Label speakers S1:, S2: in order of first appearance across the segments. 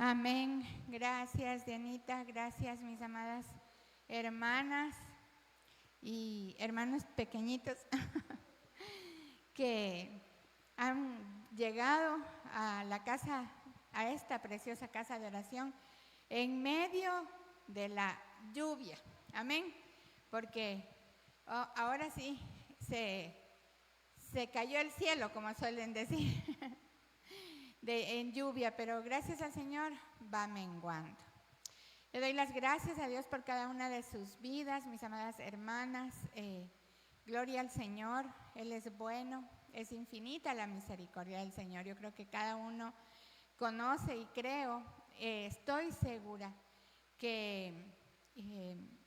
S1: Amén. Gracias, Dianita. Gracias, mis amadas hermanas y hermanos pequeñitos que han llegado a la casa, a esta preciosa casa de oración, en medio de la lluvia. Amén. Porque ahora sí se cayó el cielo, como suelen decir. En lluvia, pero gracias al Señor va menguando. Le doy las gracias a Dios por cada una de sus vidas, mis amadas hermanas. Gloria al Señor, Él es bueno, es infinita la misericordia del Señor. Yo creo que cada uno conoce y creo, estoy segura que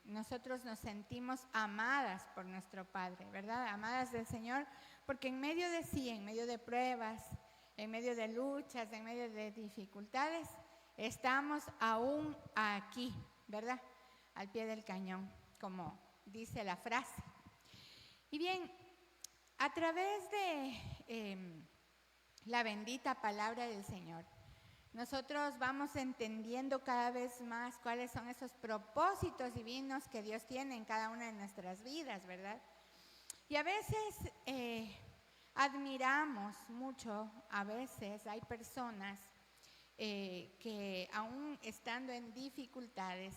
S1: nosotros nos sentimos amadas por nuestro Padre, ¿verdad? Amadas del Señor, porque en medio de sí, en medio de pruebas, en medio de luchas, en medio de dificultades, estamos aún aquí, ¿verdad? Al pie del cañón, como dice la frase. Y bien, a través de la bendita palabra del Señor, nosotros vamos entendiendo cada vez más cuáles son esos propósitos divinos que Dios tiene en cada una de nuestras vidas, ¿verdad? Y a veces admiramos mucho, a veces hay personas que aún estando en dificultades,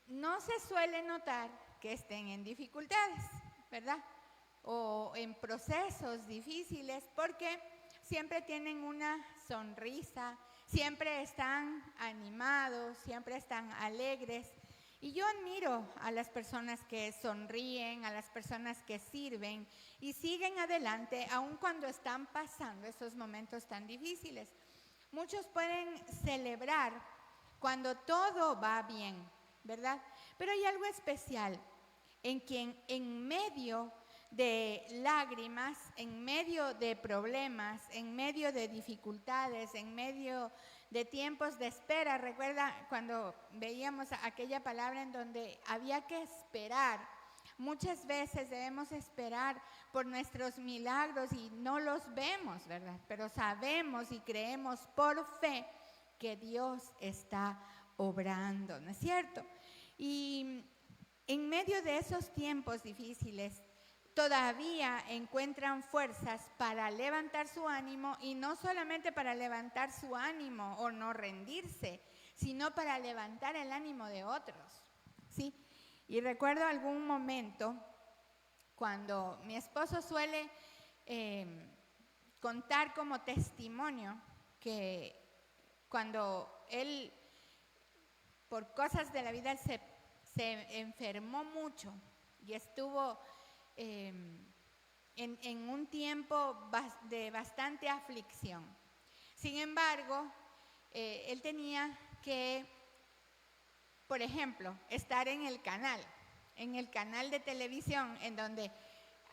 S1: no se suele notar que estén en dificultades, ¿verdad? O en procesos difíciles, porque siempre tienen una sonrisa, siempre están animados, siempre están alegres. Y yo admiro a las personas que sonríen, a las personas que sirven y siguen adelante aun cuando están pasando esos momentos tan difíciles. Muchos pueden celebrar cuando todo va bien, ¿verdad? Pero hay algo especial en quien en medio de lágrimas, en medio de problemas, en medio de dificultades, en medio de tiempos de espera. Recuerda cuando veíamos aquella palabra en donde había que esperar. Muchas veces debemos esperar por nuestros milagros y no los vemos, ¿verdad? Pero sabemos y creemos por fe que Dios está obrando, ¿no es cierto? Y en medio de esos tiempos difíciles, todavía encuentran fuerzas para levantar su ánimo, y no solamente para levantar su ánimo o no rendirse, sino para levantar el ánimo de otros, ¿sí? Y recuerdo algún momento cuando mi esposo suele contar como testimonio que cuando él, por cosas de la vida, se enfermó mucho y estuvo en un tiempo de bastante aflicción. Sin embargo, él tenía que, por ejemplo, estar en el canal de televisión, en donde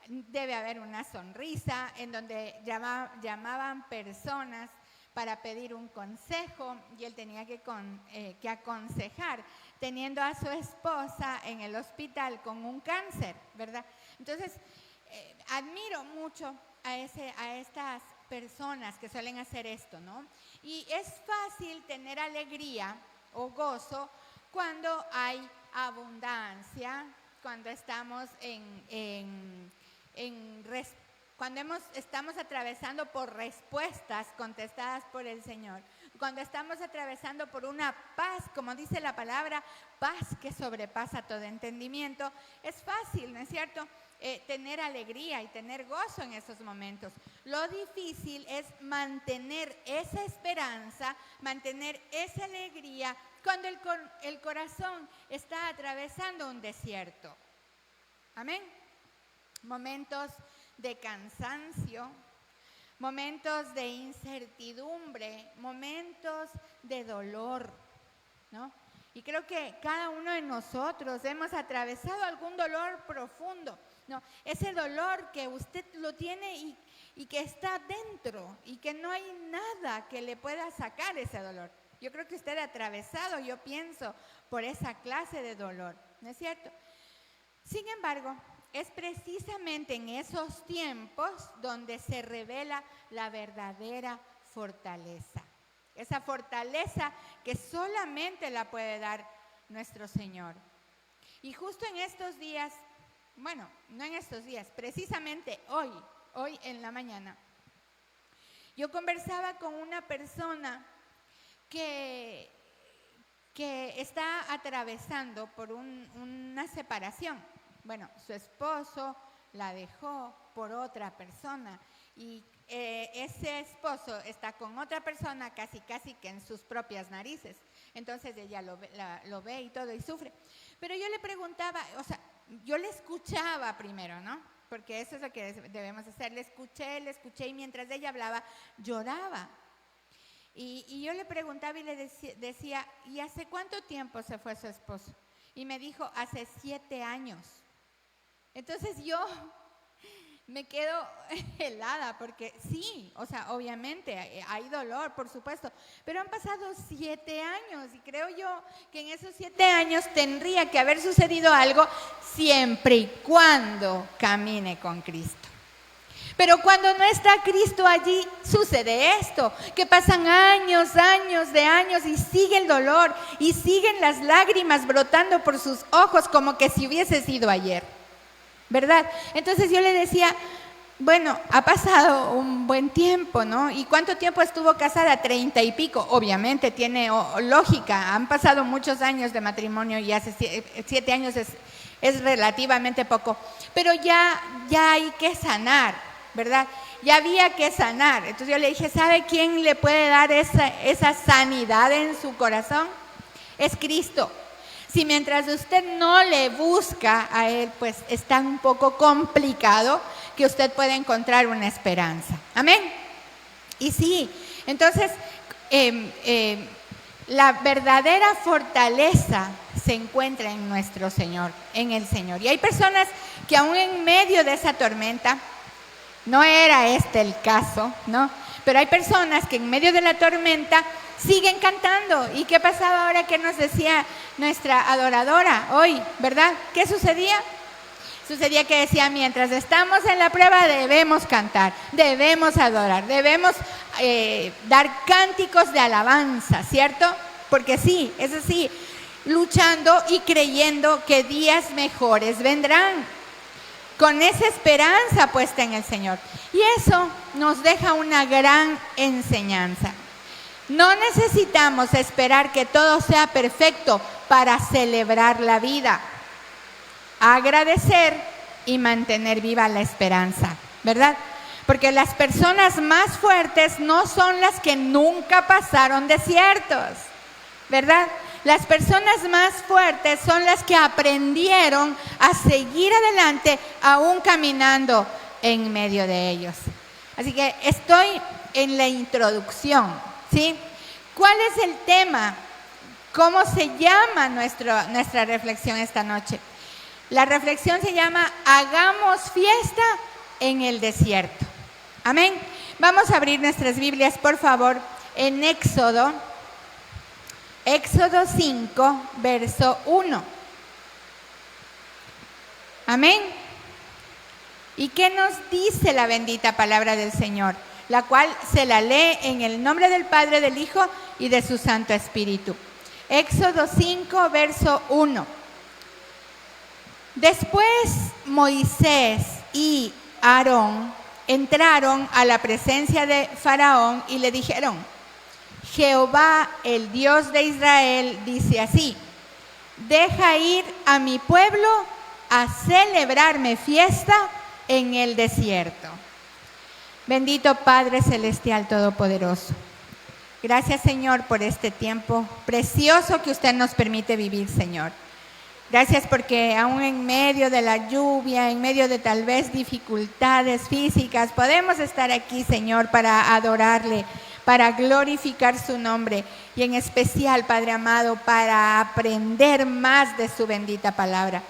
S1: debe haber una sonrisa, en donde llamaban personas para pedir un consejo, y él tenía que aconsejar, teniendo a su esposa en el hospital con un cáncer, ¿verdad? Entonces, admiro mucho a estas personas que suelen hacer esto, ¿no? Y es fácil tener alegría o gozo cuando hay abundancia, cuando estamos estamos atravesando por respuestas contestadas por el Señor, cuando estamos atravesando por una paz, como dice la palabra, paz que sobrepasa todo entendimiento. Es fácil, ¿no es cierto?, tener alegría y tener gozo en esos momentos. Lo difícil es mantener esa esperanza, mantener esa alegría cuando el corazón está atravesando un desierto. Amén. Momentos de cansancio, momentos de incertidumbre, momentos de dolor, ¿no? Y creo que cada uno de nosotros hemos atravesado algún dolor profundo, ¿no? Ese dolor que usted lo tiene y que está dentro y que no hay nada que le pueda sacar ese dolor. Yo creo que usted ha atravesado, yo pienso, por esa clase de dolor, ¿no es cierto? Sin embargo, es precisamente en esos tiempos donde se revela la verdadera fortaleza. Esa fortaleza que solamente la puede dar nuestro Señor. Y justo en estos días, bueno, no en estos días, precisamente hoy en la mañana, yo conversaba con una persona que está atravesando por una separación. Bueno, su esposo la dejó por otra persona y ese esposo está con otra persona casi que en sus propias narices. Entonces ella lo ve y todo y sufre. Pero yo le preguntaba, o sea, yo le escuchaba primero, ¿no? Porque eso es lo que debemos hacer. Le escuché y mientras ella hablaba, lloraba. Y yo le preguntaba y le decía, ¿y hace cuánto tiempo se fue su esposo? Y me dijo, hace 7 años. Entonces yo me quedo helada porque sí, o sea, obviamente hay dolor, por supuesto, pero han pasado 7 años y creo yo que en esos 7 años tendría que haber sucedido algo siempre y cuando camine con Cristo. Pero cuando no está Cristo allí, sucede esto, que pasan años y sigue el dolor y siguen las lágrimas brotando por sus ojos como que si hubiese sido ayer, ¿verdad? Entonces yo le decía, bueno, ha pasado un buen tiempo, ¿no? ¿Y cuánto tiempo estuvo casada? 30 y pico. Obviamente tiene lógica, han pasado muchos años de matrimonio y hace 7 años es relativamente poco, pero ya hay que sanar, ¿verdad? Ya había que sanar. Entonces yo le dije, ¿sabe quién le puede dar esa sanidad en su corazón? Es Cristo. Si mientras usted no le busca a Él, pues está un poco complicado que usted pueda encontrar una esperanza. Amén. Y sí, entonces la verdadera fortaleza se encuentra en nuestro Señor, en el Señor. Y hay personas que aún en medio de esa tormenta, no era este el caso, ¿no? Pero hay personas que en medio de la tormenta siguen cantando. ¿Y qué pasaba ahora que nos decía nuestra adoradora hoy, verdad? ¿Qué sucedía? Sucedía que decía, mientras estamos en la prueba debemos cantar, debemos adorar, debemos dar cánticos de alabanza, ¿cierto? Porque sí, es así, luchando y creyendo que días mejores vendrán, con esa esperanza puesta en el Señor. Y eso nos deja una gran enseñanza. No necesitamos esperar que todo sea perfecto para celebrar la vida, agradecer y mantener viva la esperanza, ¿verdad? Porque las personas más fuertes no son las que nunca pasaron desiertos, ¿verdad? Las personas más fuertes son las que aprendieron a seguir adelante aún caminando en medio de ellos. Así que estoy en la introducción, ¿sí? ¿Cuál es el tema? ¿Cómo se llama nuestra reflexión esta noche? La reflexión se llama Hagamos fiesta en el desierto. Amén. Vamos a abrir nuestras Biblias, por favor, en Éxodo 5, verso 1. Amén. ¿Y qué nos dice la bendita palabra del Señor? La cual se la lee en el nombre del Padre, del Hijo y de su Santo Espíritu. Éxodo 5, verso 1. Después Moisés y Aarón entraron a la presencia de Faraón y le dijeron: Jehová, el Dios de Israel, dice así: deja ir a mi pueblo a celebrarme fiesta en el desierto. Bendito Padre Celestial Todopoderoso, gracias, Señor, por este tiempo precioso que usted nos permite vivir, Señor. Gracias porque aún en medio de la lluvia, en medio de tal vez dificultades físicas, podemos estar aquí, Señor, para adorarle, para glorificar su nombre y en especial, Padre amado, para aprender más de su bendita palabra.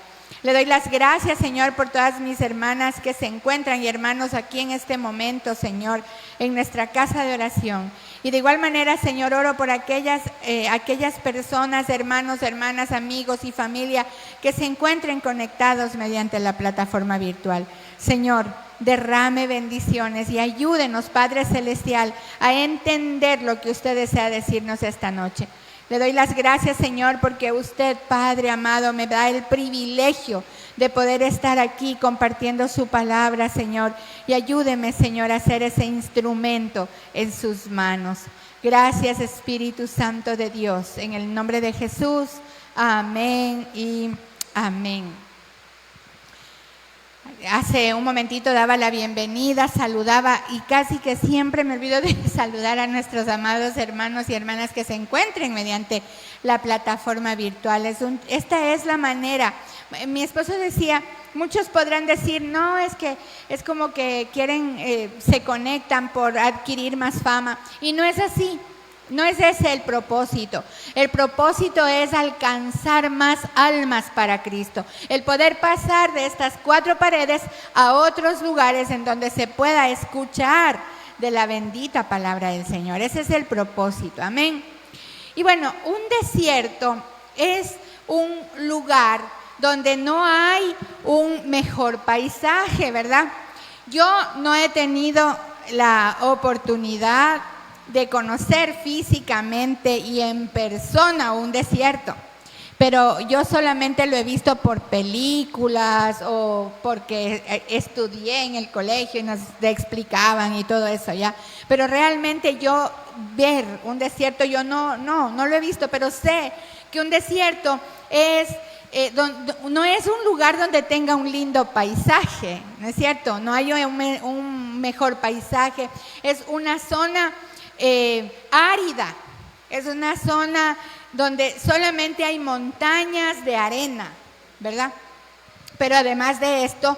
S1: Le doy las gracias, Señor, por todas mis hermanas que se encuentran y hermanos aquí en este momento, Señor, en nuestra casa de oración. Y de igual manera, Señor, oro por aquellas personas, hermanos, hermanas, amigos y familia que se encuentren conectados mediante la plataforma virtual. Señor, derrame bendiciones y ayúdenos, Padre Celestial, a entender lo que usted desea decirnos esta noche. Le doy las gracias, Señor, porque usted, Padre amado, me da el privilegio de poder estar aquí compartiendo su palabra, Señor. Y ayúdeme, Señor, a ser ese instrumento en sus manos. Gracias, Espíritu Santo de Dios. En el nombre de Jesús, amén y amén. Hace un momentito daba la bienvenida, saludaba y casi que siempre me olvido de saludar a nuestros amados hermanos y hermanas que se encuentren mediante la plataforma virtual. Esta es la manera. Mi esposo decía, muchos podrán decir, no, es que es como que quieren, se conectan por adquirir más fama. Y no es así. No es ese el propósito. El propósito es alcanzar más almas para Cristo. El poder pasar de estas 4 paredes a otros lugares en donde se pueda escuchar de la bendita palabra del Señor. Ese es el propósito. Amén. Y bueno, un desierto es un lugar donde no hay un mejor paisaje, ¿verdad? Yo no he tenido la oportunidad de conocer físicamente y en persona un desierto, pero yo solamente lo he visto por películas o porque estudié en el colegio y nos explicaban y todo eso, ¿ya? Pero realmente yo ver un desierto, yo no lo he visto, pero sé que un desierto es no es un lugar donde tenga un lindo paisaje, ¿no es cierto? No hay un mejor paisaje, es una zona árida, es una zona donde solamente hay montañas de arena, ¿verdad? Pero además de esto,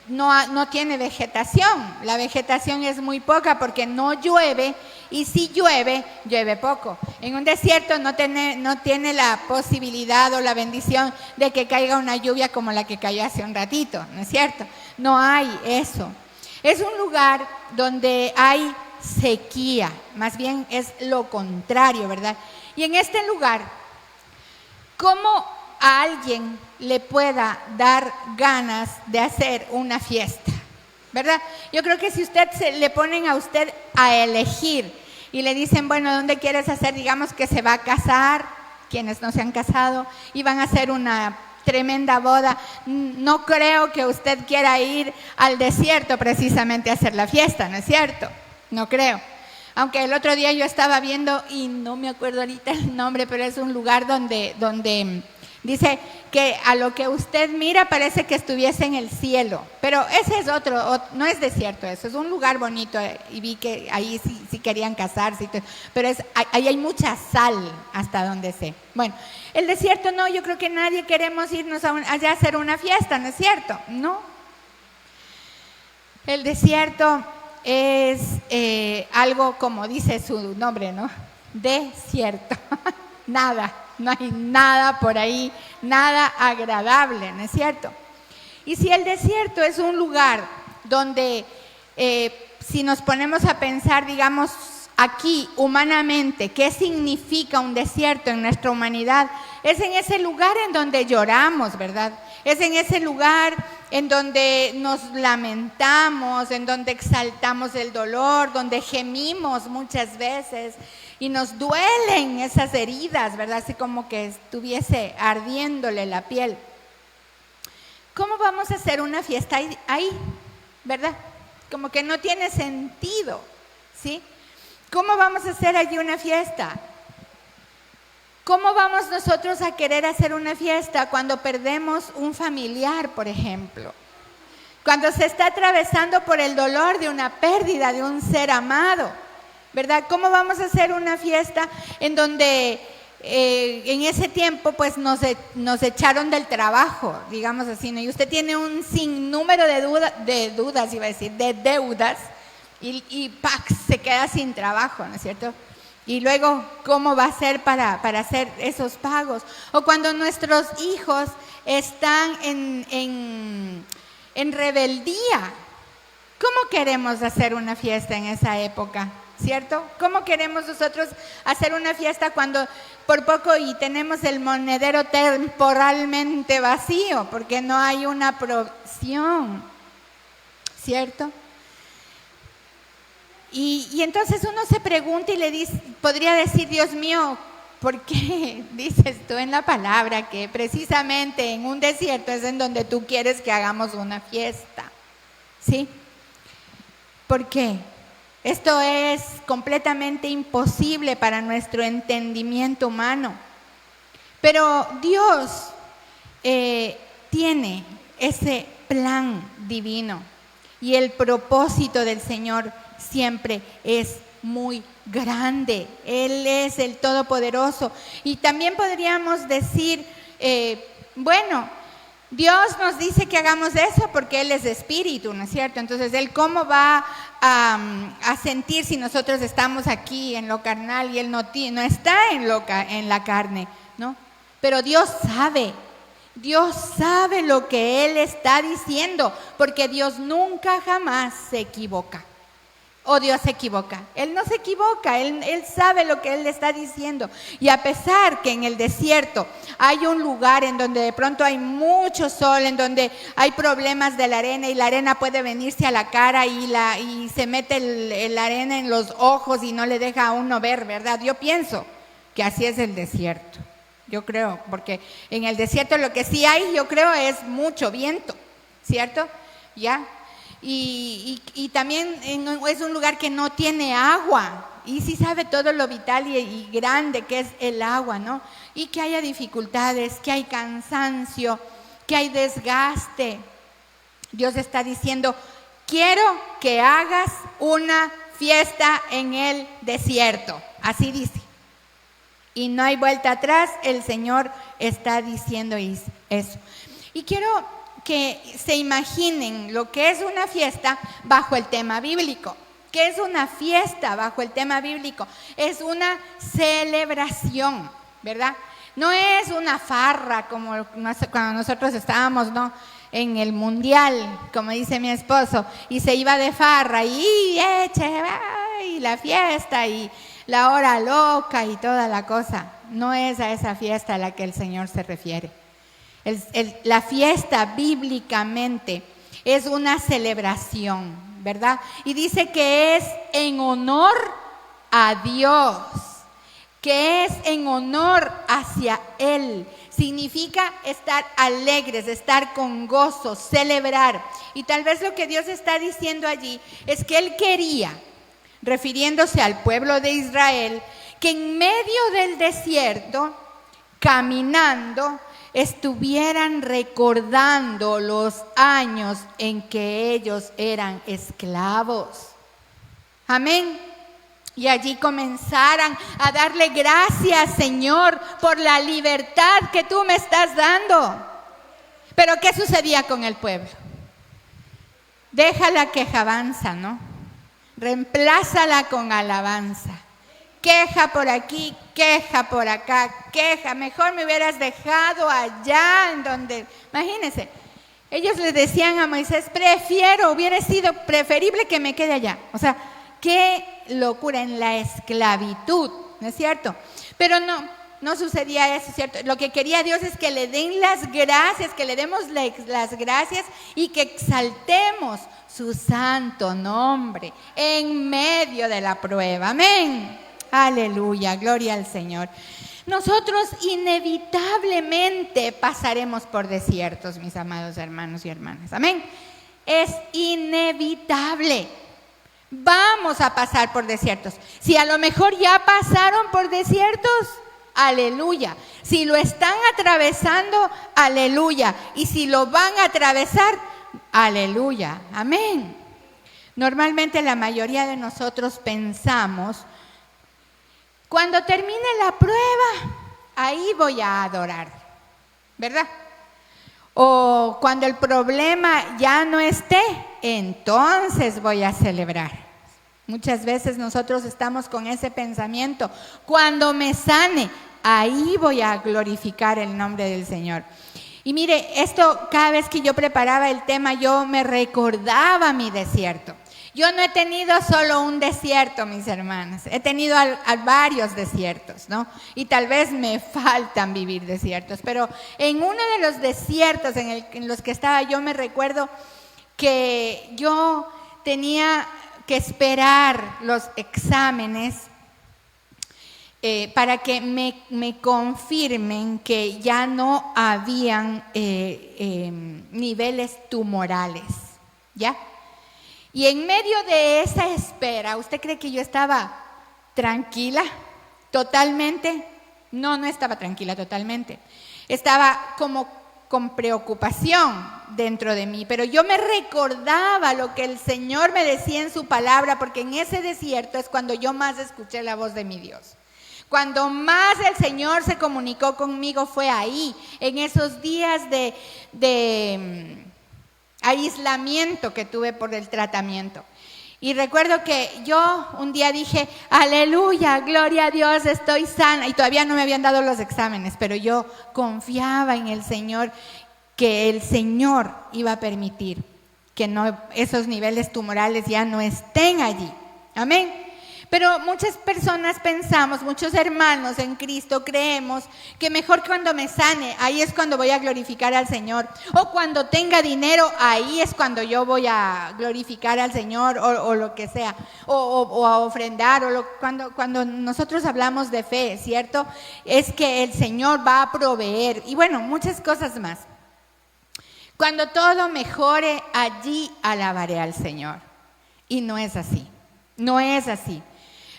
S1: no tiene vegetación. La vegetación es muy poca porque no llueve, y si llueve, llueve poco. En un desierto no tiene la posibilidad o la bendición de que caiga una lluvia como la que cayó hace un ratito, ¿no es cierto? No hay eso. Es un lugar donde hay sequía, más bien es lo contrario, ¿verdad? Y en este lugar, ¿cómo a alguien le pueda dar ganas de hacer una fiesta? ¿Verdad? Yo creo que si le ponen a usted a elegir y le dicen, bueno, ¿dónde quieres hacer? Digamos que se va a casar, quienes no se han casado, y van a hacer una tremenda boda. No creo que usted quiera ir al desierto precisamente a hacer la fiesta, ¿no es cierto? No creo. Aunque el otro día yo estaba viendo, y no me acuerdo ahorita el nombre, pero es un lugar donde dice que a lo que usted mira parece que estuviese en el cielo. Pero ese es otro, no es desierto eso, es un lugar bonito, y vi que ahí sí querían casarse, pero ahí hay mucha sal hasta donde sé. Bueno, el desierto no, yo creo que nadie queremos irnos allá a hacer una fiesta, ¿no es cierto? No. El desierto es algo como dice su nombre, ¿no? Desierto. Nada, no hay nada por ahí, nada agradable, ¿no es cierto? Y si el desierto es un lugar donde, si nos ponemos a pensar, digamos, aquí humanamente, ¿qué significa un desierto en nuestra humanidad? Es en ese lugar en donde lloramos, ¿verdad? Es en ese lugar en donde nos lamentamos, en donde exaltamos el dolor, donde gemimos muchas veces y nos duelen esas heridas, ¿verdad? Así como que estuviese ardiéndole la piel. ¿Cómo vamos a hacer una fiesta ahí, verdad? Como que no tiene sentido, ¿sí? ¿Cómo vamos a hacer allí una fiesta? ¿Cómo vamos nosotros a querer hacer una fiesta cuando perdemos un familiar, por ejemplo? Cuando se está atravesando por el dolor de una pérdida de un ser amado, ¿verdad? ¿Cómo vamos a hacer una fiesta en donde en ese tiempo pues nos echaron del trabajo, digamos así, ¿no? Y usted tiene un sinnúmero de deudas y ¡pac!, se queda sin trabajo, ¿no es cierto? Y luego, ¿cómo va a ser para hacer esos pagos? O cuando nuestros hijos están en rebeldía, ¿cómo queremos hacer una fiesta en esa época? ¿Cierto? ¿Cómo queremos nosotros hacer una fiesta cuando por poco y tenemos el monedero temporalmente vacío porque no hay una provisión? ¿cierto? Y entonces uno se pregunta y le dice, podría decir, Dios mío, ¿por qué dices tú en la palabra que precisamente en un desierto es en donde tú quieres que hagamos una fiesta? ¿Sí? ¿Por qué? Esto es completamente imposible para nuestro entendimiento humano. Pero Dios tiene ese plan divino y el propósito del Señor siempre es muy grande. Él es el Todopoderoso. Y también podríamos decir, bueno, Dios nos dice que hagamos eso porque Él es espíritu, ¿no es cierto? Entonces, Él cómo va a sentir si nosotros estamos aquí en lo carnal y Él no está en la carne, ¿no? Pero Dios sabe lo que Él está diciendo, porque Dios nunca jamás se equivoca. O Dios se equivoca. Él no se equivoca, Él sabe lo que Él le está diciendo. Y a pesar que en el desierto hay un lugar en donde de pronto hay mucho sol, en donde hay problemas de la arena y la arena puede venirse a la cara y se mete la arena en los ojos y no le deja a uno ver, ¿verdad? Yo pienso que así es el desierto. Yo creo, porque en el desierto lo que sí hay, yo creo, es mucho viento, ¿cierto? ¿Ya? Y también es un lugar que no tiene agua y sí sabe todo lo vital y grande que es el agua, ¿no? Y que haya dificultades, que hay cansancio, que hay desgaste. Dios está diciendo, quiero que hagas una fiesta en el desierto, así dice. Y no hay vuelta atrás, el Señor está diciendo eso. Y quiero que se imaginen lo que es una fiesta bajo el tema bíblico. ¿Qué es una fiesta bajo el tema bíblico? Es una celebración, ¿verdad? No es una farra como cuando nosotros estábamos, ¿no?, en el mundial, como dice mi esposo, y se iba de farra y la fiesta y la hora loca y toda la cosa. No es a esa fiesta a la que el Señor se refiere. La fiesta bíblicamente es una celebración, ¿verdad? Y dice que es en honor a Dios, que es en honor hacia Él. Significa estar alegres, estar con gozo, celebrar. Y tal vez lo que Dios está diciendo allí es que Él quería, refiriéndose al pueblo de Israel, que en medio del desierto, caminando, estuvieran recordando los años en que ellos eran esclavos. Amén. Y allí comenzaran a darle gracias, Señor, por la libertad que tú me estás dando. Pero ¿qué sucedía con el pueblo? Deja la quejabanza, ¿no? Reemplázala con alabanza. Queja por aquí, queja por acá, queja. Mejor me hubieras dejado allá en donde... Imagínense, ellos le decían a Moisés, hubiera sido preferible que me quede allá. O sea, qué locura en la esclavitud, ¿no es cierto? Pero no sucedía eso, ¿cierto? Lo que quería Dios es que le den las gracias, que le demos las gracias y que exaltemos su santo nombre en medio de la prueba. Amén. Aleluya, gloria al Señor. Nosotros inevitablemente pasaremos por desiertos, mis amados hermanos y hermanas. Amén. Es inevitable. Vamos a pasar por desiertos. Si a lo mejor ya pasaron por desiertos, aleluya. Si lo están atravesando, aleluya. Y si lo van a atravesar, aleluya. Amén. Normalmente la mayoría de nosotros pensamos, cuando termine la prueba, ahí voy a adorar, ¿verdad? O cuando el problema ya no esté, entonces voy a celebrar. Muchas veces nosotros estamos con ese pensamiento. Cuando me sane, ahí voy a glorificar el nombre del Señor. Y mire, esto cada vez que yo preparaba el tema, yo me recordaba mi desierto. Yo no he tenido solo un desierto, mis hermanas. He tenido varios desiertos, ¿no? Y tal vez me faltan vivir desiertos. Pero en uno de los desiertos en los que estaba, yo me recuerdo que yo tenía que esperar los exámenes para que me confirmen que ya no habían niveles tumorales, ¿ya? Y en medio de esa espera, ¿usted cree que yo estaba tranquila totalmente? No, no estaba tranquila totalmente. Estaba como con preocupación dentro de mí, pero yo me recordaba lo que el Señor me decía en su palabra, porque en ese desierto es cuando yo más escuché la voz de mi Dios. Cuando más el Señor se comunicó conmigo fue ahí, en esos días de aislamiento que tuve por el tratamiento. Y recuerdo que yo un día dije, aleluya, gloria a Dios, estoy sana. Y todavía no me habían dado los exámenes, pero yo confiaba en el Señor, que el Señor iba a permitir que esos niveles tumorales ya no estén allí. Amén. Pero muchas personas pensamos, muchos hermanos en Cristo creemos que mejor cuando me sane, ahí es cuando voy a glorificar al Señor. O cuando tenga dinero, ahí es cuando yo voy a glorificar al Señor o lo que sea. O a ofrendar. Cuando nosotros hablamos de fe, ¿cierto? Es que el Señor va a proveer. Y bueno, muchas cosas más. Cuando todo mejore, allí alabaré al Señor. Y no es así. No es así.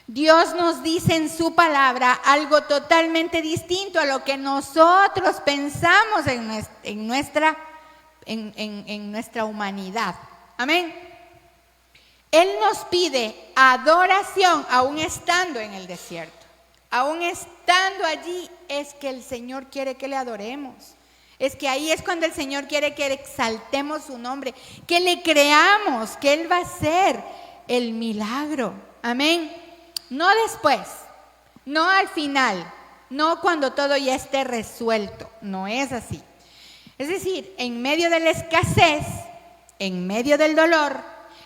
S1: Dios nos dice en su palabra algo totalmente distinto a lo que nosotros pensamos en nuestra humanidad. Amén. Él nos pide adoración aún estando en el desierto. Aún estando allí es que el Señor quiere que le adoremos. Es que ahí es cuando el Señor quiere que exaltemos su nombre, que le creamos, que Él va a hacer el milagro. Amén. No después, no al final, no cuando todo ya esté resuelto. No es así. Es decir, en medio de la escasez, en medio del dolor,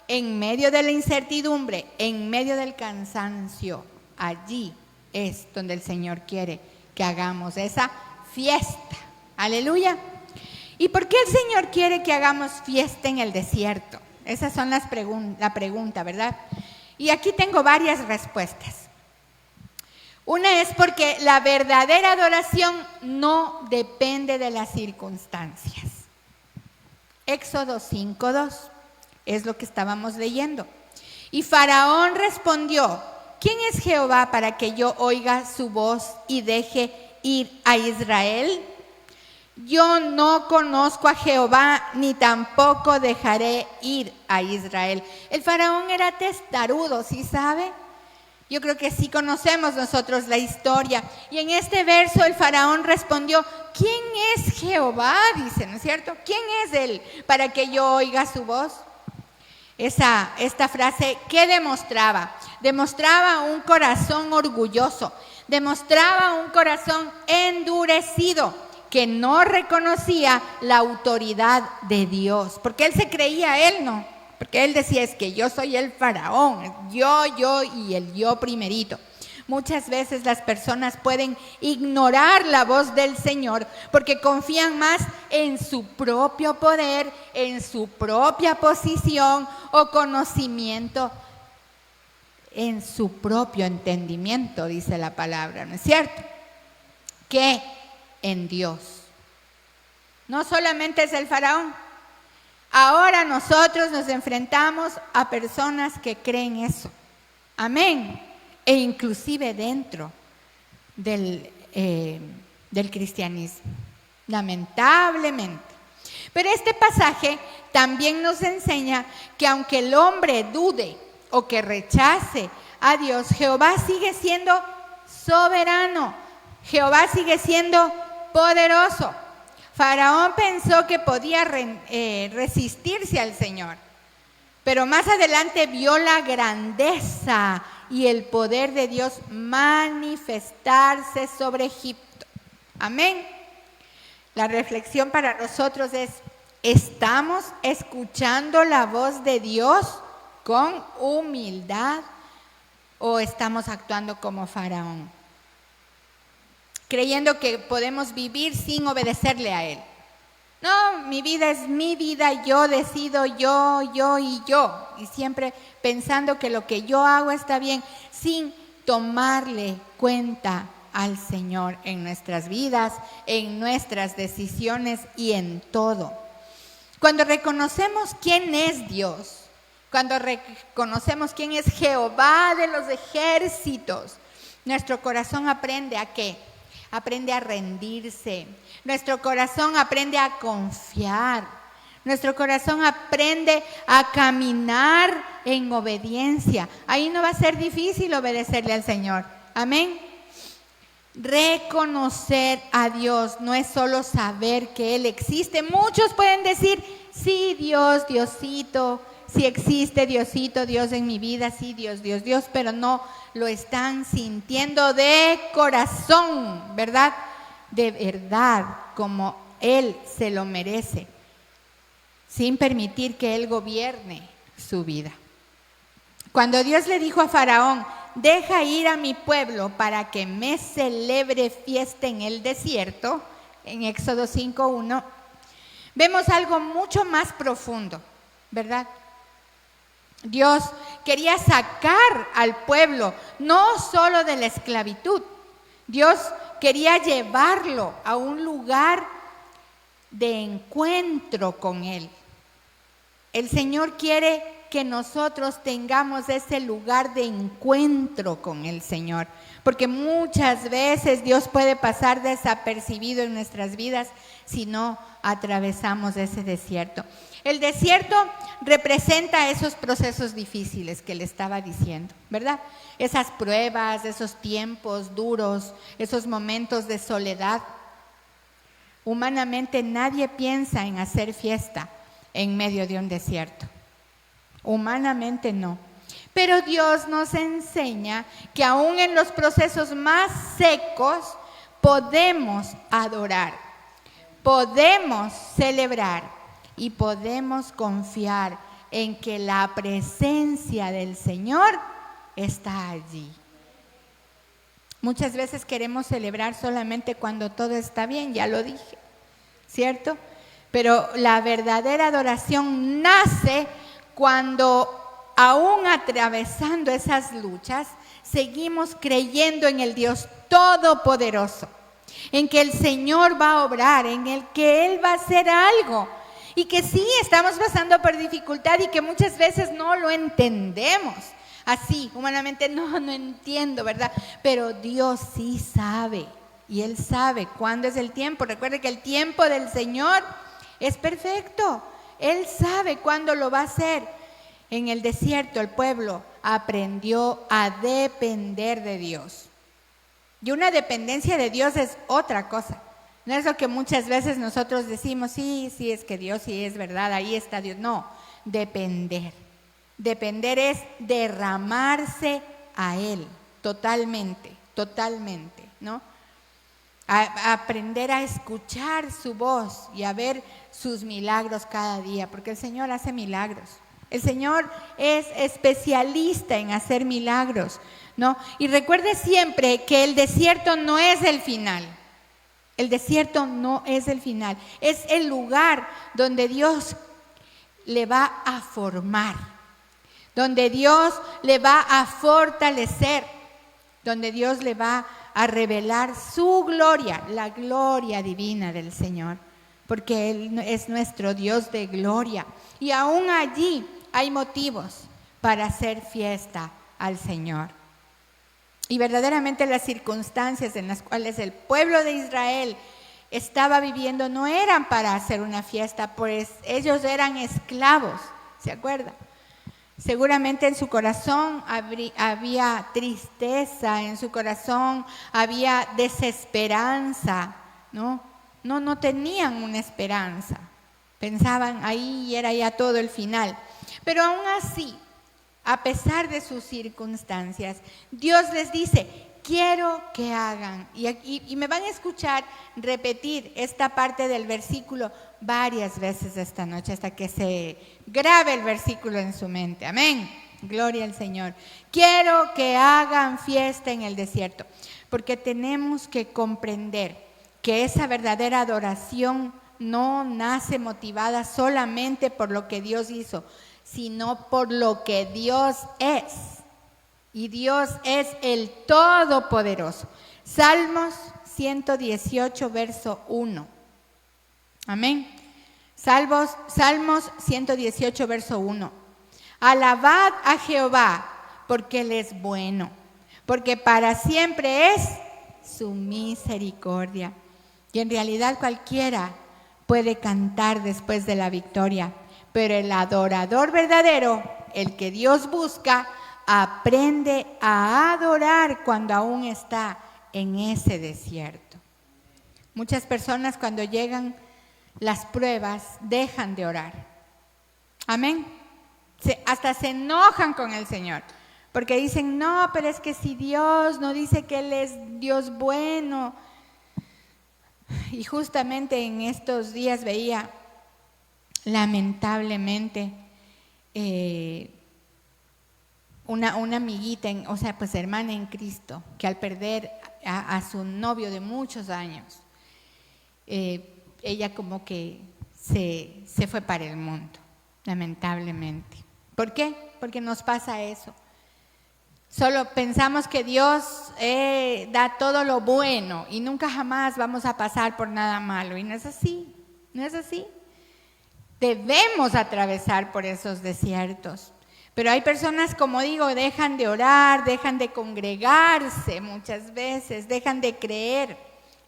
S1: en medio de la incertidumbre, en medio del cansancio, allí es donde el Señor quiere que hagamos esa fiesta. Aleluya. ¿Y por qué el Señor quiere que hagamos fiesta en el desierto? Esas son la pregunta, ¿verdad? Y aquí tengo varias respuestas. Una es porque la verdadera adoración no depende de las circunstancias. Éxodo 5:2 es lo que estábamos leyendo. Y Faraón respondió, ¿quién es Jehová para que yo oiga su voz y deje ir a Israel? Yo no conozco a Jehová, ni tampoco dejaré ir a Israel. El faraón era testarudo, ¿sí sabe? Yo creo que sí conocemos nosotros la historia. Y en este verso el faraón respondió, ¿quién es Jehová? Dice, ¿no es cierto? ¿Quién es él para que yo oiga su voz? Esta frase, ¿qué demostraba? Demostraba un corazón orgulloso, demostraba un corazón endurecido, que no reconocía la autoridad de Dios, porque él se creía él, no, porque él decía, es que yo soy el faraón, yo y el yo primerito. Muchas veces las personas pueden ignorar la voz del Señor porque confían más en su propio poder, en su propia posición o conocimiento, en su propio entendimiento, dice la palabra, ¿no es cierto? Que en Dios. No solamente es el faraón. Ahora nosotros nos enfrentamos a personas que creen eso. Amén. E inclusive dentro del cristianismo. Lamentablemente. Pero este pasaje también nos enseña que aunque el hombre dude o que rechace a Dios, Jehová sigue siendo soberano. Jehová sigue siendo poderoso. Faraón pensó que podía resistirse al Señor, pero más adelante vio la grandeza y el poder de Dios manifestarse sobre Egipto. Amén. La reflexión para nosotros es, ¿estamos escuchando la voz de Dios con humildad o estamos actuando como Faraón, creyendo que podemos vivir sin obedecerle a Él? No, mi vida es mi vida, yo decido, yo, y yo. Y siempre pensando que lo que yo hago está bien, sin tomarle cuenta al Señor en nuestras vidas, en nuestras decisiones y en todo. Cuando reconocemos quién es Dios, cuando reconocemos quién es Jehová de los ejércitos, nuestro corazón aprende ¿a qué? Aprende a rendirse. Nuestro corazón aprende a confiar. Nuestro corazón aprende a caminar en obediencia. Ahí no va a ser difícil obedecerle al Señor. Amén. Reconocer a Dios no es solo saber que Él existe. Muchos pueden decir, sí, Dios, Diosito, sí existe Diosito, Dios en mi vida, sí, Dios, Dios, Dios, pero no lo están sintiendo de corazón, ¿verdad? De verdad, como Él se lo merece, sin permitir que Él gobierne su vida. Cuando Dios le dijo a Faraón, deja ir a mi pueblo para que me celebre fiesta en el desierto, en Éxodo 5:1, vemos algo mucho más profundo, ¿verdad? Dios quería sacar al pueblo no solo de la esclavitud, Dios quería llevarlo a un lugar de encuentro con Él. El Señor quiere que nosotros tengamos ese lugar de encuentro con el Señor, porque muchas veces Dios puede pasar desapercibido en nuestras vidas si no atravesamos ese desierto. El desierto representa esos procesos difíciles que le estaba diciendo, ¿verdad? Esas pruebas, esos tiempos duros, esos momentos de soledad. Humanamente nadie piensa en hacer fiesta en medio de un desierto. Humanamente no. Pero Dios nos enseña que aún en los procesos más secos podemos adorar, podemos celebrar y podemos confiar en que la presencia del Señor está allí. Muchas veces queremos celebrar solamente cuando todo está bien, ya lo dije, ¿cierto? Pero la verdadera adoración nace cuando, aún atravesando esas luchas, seguimos creyendo en el Dios Todopoderoso, en que el Señor va a obrar, en el que Él va a hacer algo. Y que sí, estamos pasando por dificultad y que muchas veces no lo entendemos. Así, humanamente no entiendo, ¿verdad? Pero Dios sí sabe. Y Él sabe cuándo es el tiempo. Recuerde que el tiempo del Señor es perfecto. Él sabe cuándo lo va a hacer. En el desierto el pueblo aprendió a depender de Dios. Y una dependencia de Dios es otra cosa. No es lo que muchas veces nosotros decimos, sí, es que Dios sí es verdad, ahí está Dios. No, depender. Depender es derramarse a Él, totalmente, ¿no? A aprender a escuchar su voz y a ver sus milagros cada día, porque el Señor hace milagros. El Señor es especialista en hacer milagros, ¿no? Y recuerde siempre que el desierto no es el final. El desierto no es el final, es el lugar donde Dios le va a formar, donde Dios le va a fortalecer, donde Dios le va a revelar su gloria, la gloria divina del Señor, porque Él es nuestro Dios de gloria. Y aún allí hay motivos para hacer fiesta al Señor. Y verdaderamente las circunstancias en las cuales el pueblo de Israel estaba viviendo no eran para hacer una fiesta, pues ellos eran esclavos, ¿se acuerdan? Seguramente en su corazón había tristeza, en su corazón había desesperanza, ¿no? No tenían una esperanza, pensaban ahí era ya todo el final. Pero aún así, a pesar de sus circunstancias, Dios les dice, quiero que hagan, y me van a escuchar repetir esta parte del versículo varias veces esta noche hasta que se grabe el versículo en su mente. Amén. Gloria al Señor. Quiero que hagan fiesta en el desierto, porque tenemos que comprender que esa verdadera adoración no nace motivada solamente por lo que Dios hizo, sino por lo que Dios es. Y Dios es el Todopoderoso. Salmos 118, verso 1. Amén. Salmos 118, verso 1. Alabad a Jehová, porque Él es bueno, porque para siempre es su misericordia. Y en realidad cualquiera puede cantar después de la victoria, pero el adorador verdadero, el que Dios busca, aprende a adorar cuando aún está en ese desierto. Muchas personas cuando llegan las pruebas dejan de orar. Amén. Hasta se enojan con el Señor, porque dicen, no, pero es que si Dios no dice que Él es Dios bueno. Y justamente en estos días veía, lamentablemente, una amiguita, pues hermana en Cristo, que al perder a su novio de muchos años, ella como que se fue para el mundo, lamentablemente. ¿Por qué? Porque nos pasa eso. Solo pensamos que Dios da todo lo bueno y nunca jamás vamos a pasar por nada malo. Y no es así, no es así. Debemos atravesar por esos desiertos. Pero hay personas, como digo, dejan de orar, dejan de congregarse muchas veces, dejan de creer,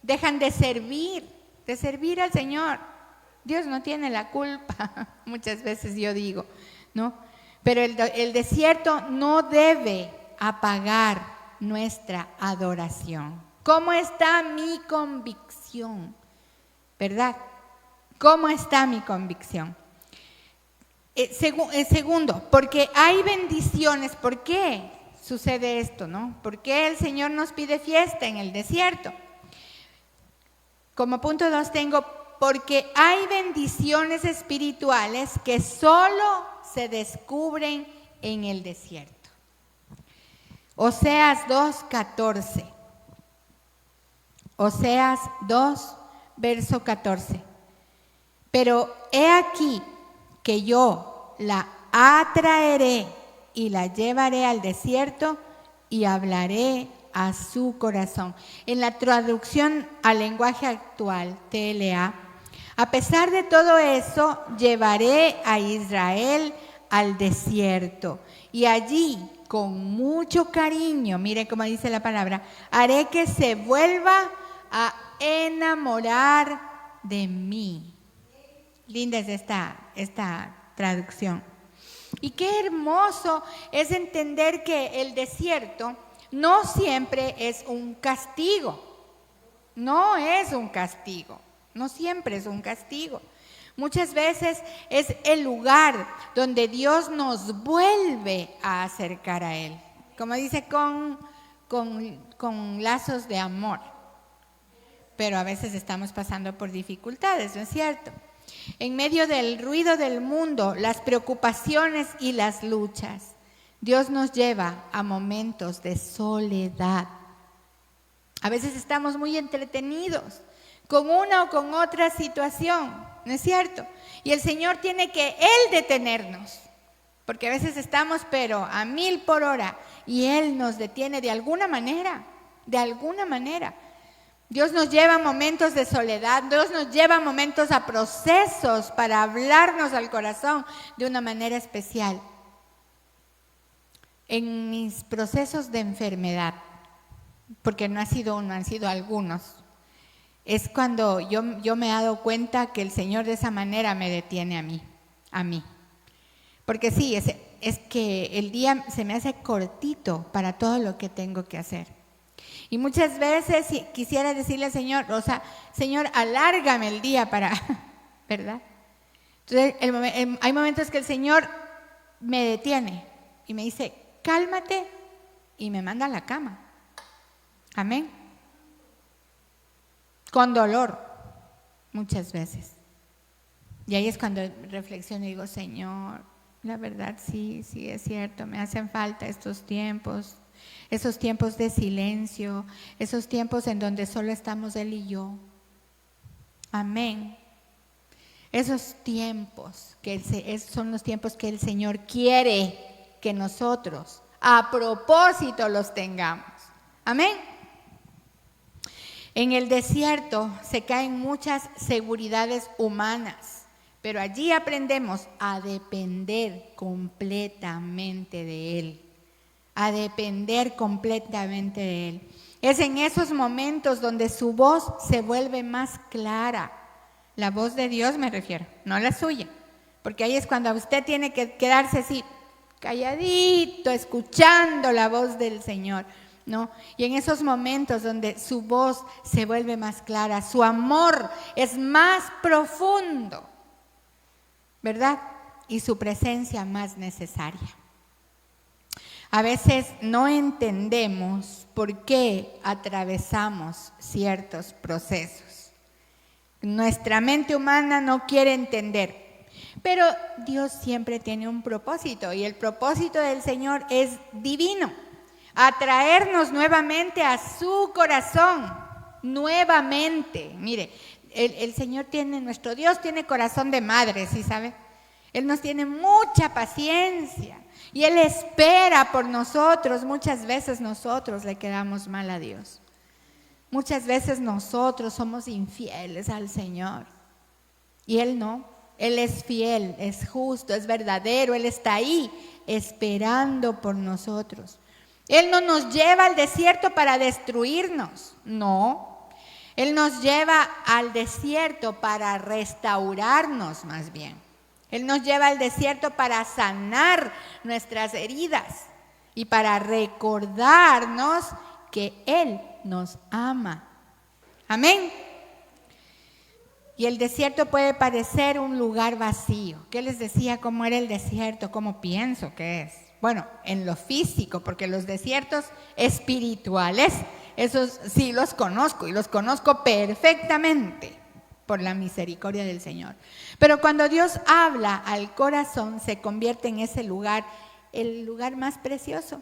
S1: dejan de servir al Señor. Dios no tiene la culpa, muchas veces yo digo, ¿no? Pero el desierto no debe apagar nuestra adoración. ¿Cómo está mi convicción? ¿Verdad? ¿Cómo está mi convicción? Segundo, porque hay bendiciones. ¿Por qué sucede esto, no? ¿Por qué el Señor nos pide fiesta en el desierto? Como punto 2 tengo, porque hay bendiciones espirituales que solo se descubren en el desierto. Oseas 2:14. Oseas 2, verso 14. Pero he aquí que yo la atraeré y la llevaré al desierto y hablaré a su corazón. En la traducción al lenguaje actual, TLA, a pesar de todo eso, llevaré a Israel al desierto y allí, con mucho cariño, mire cómo dice la palabra, haré que se vuelva a enamorar de mí. Linda es esta traducción. Y qué hermoso es entender que el desierto no siempre es un castigo. No es un castigo. No siempre es un castigo. Muchas veces es el lugar donde Dios nos vuelve a acercar a Él. Como dice, con lazos de amor. Pero a veces estamos pasando por dificultades, ¿no es cierto? En medio del ruido del mundo, las preocupaciones y las luchas, Dios nos lleva a momentos de soledad. A veces estamos muy entretenidos con una o con otra situación, ¿no es cierto? Y el Señor tiene que Él detenernos, porque a veces estamos pero a 1000 por hora y Él nos detiene de alguna manera, de alguna manera. Dios nos lleva a momentos de soledad, Dios nos lleva a momentos, a procesos para hablarnos al corazón de una manera especial. En mis procesos de enfermedad, porque no ha sido uno, han sido algunos, es cuando yo me he dado cuenta que el Señor de esa manera me detiene a mí. Porque sí, es que el día se me hace cortito para todo lo que tengo que hacer. Y muchas veces quisiera decirle al Señor, Señor, alárgame el día para, ¿verdad? Entonces hay momentos que el Señor me detiene y me dice, cálmate, y me manda a la cama. Amén. Con dolor, muchas veces. Y ahí es cuando reflexiono y digo, Señor, la verdad sí es cierto, me hacen falta estos tiempos. Esos tiempos de silencio, esos tiempos en donde solo estamos Él y yo. Amén. Esos tiempos, son los tiempos que el Señor quiere que nosotros a propósito los tengamos. Amén. En el desierto se caen muchas seguridades humanas, pero allí aprendemos a depender completamente de Él. A depender completamente de Él. Es en esos momentos donde su voz se vuelve más clara. La voz de Dios me refiero, no la suya. Porque ahí es cuando usted tiene que quedarse así, calladito, escuchando la voz del Señor, ¿no? Y en esos momentos donde su voz se vuelve más clara, su amor es más profundo, ¿verdad? Y su presencia más necesaria. A veces no entendemos por qué atravesamos ciertos procesos. Nuestra mente humana no quiere entender, pero Dios siempre tiene un propósito y el propósito del Señor es divino. Atraernos nuevamente a su corazón, nuevamente. Mire, el Señor nuestro Dios tiene corazón de madre, ¿sí sabe? Él nos tiene mucha paciencia y Él espera por nosotros. Muchas veces nosotros le quedamos mal a Dios. Muchas veces nosotros somos infieles al Señor y Él no. Él es fiel, es justo, es verdadero. Él está ahí esperando por nosotros. Él no nos lleva al desierto para destruirnos, no. Él nos lleva al desierto para restaurarnos más bien. Él nos lleva al desierto para sanar nuestras heridas y para recordarnos que Él nos ama. Amén. Y el desierto puede parecer un lugar vacío. ¿Qué les decía cómo era el desierto? ¿Cómo pienso que es? Bueno, en lo físico, porque los desiertos espirituales, esos sí los conozco y los conozco perfectamente por la misericordia del Señor. Pero cuando Dios habla al corazón, se convierte en ese lugar, el lugar más precioso,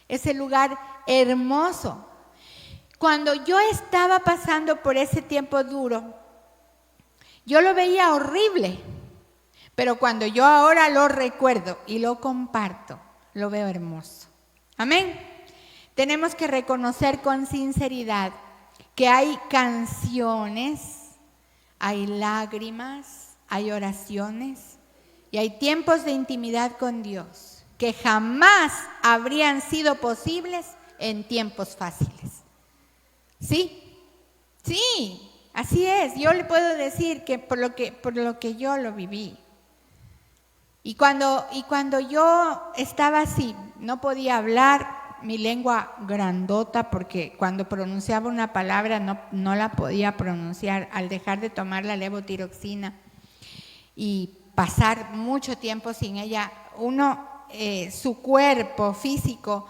S1: ese lugar hermoso. Cuando yo estaba pasando por ese tiempo duro, yo lo veía horrible, pero cuando yo ahora lo recuerdo y lo comparto, lo veo hermoso. Amén. Tenemos que reconocer con sinceridad que hay canciones, hay lágrimas, hay oraciones y hay tiempos de intimidad con Dios que jamás habrían sido posibles en tiempos fáciles. ¿Sí? Sí, así es. Yo le puedo decir que por lo que yo lo viví. Y cuando yo estaba así, no podía hablar, mi lengua grandota, porque cuando pronunciaba una palabra no la podía pronunciar. Al dejar de tomar la levotiroxina y pasar mucho tiempo sin ella, su cuerpo físico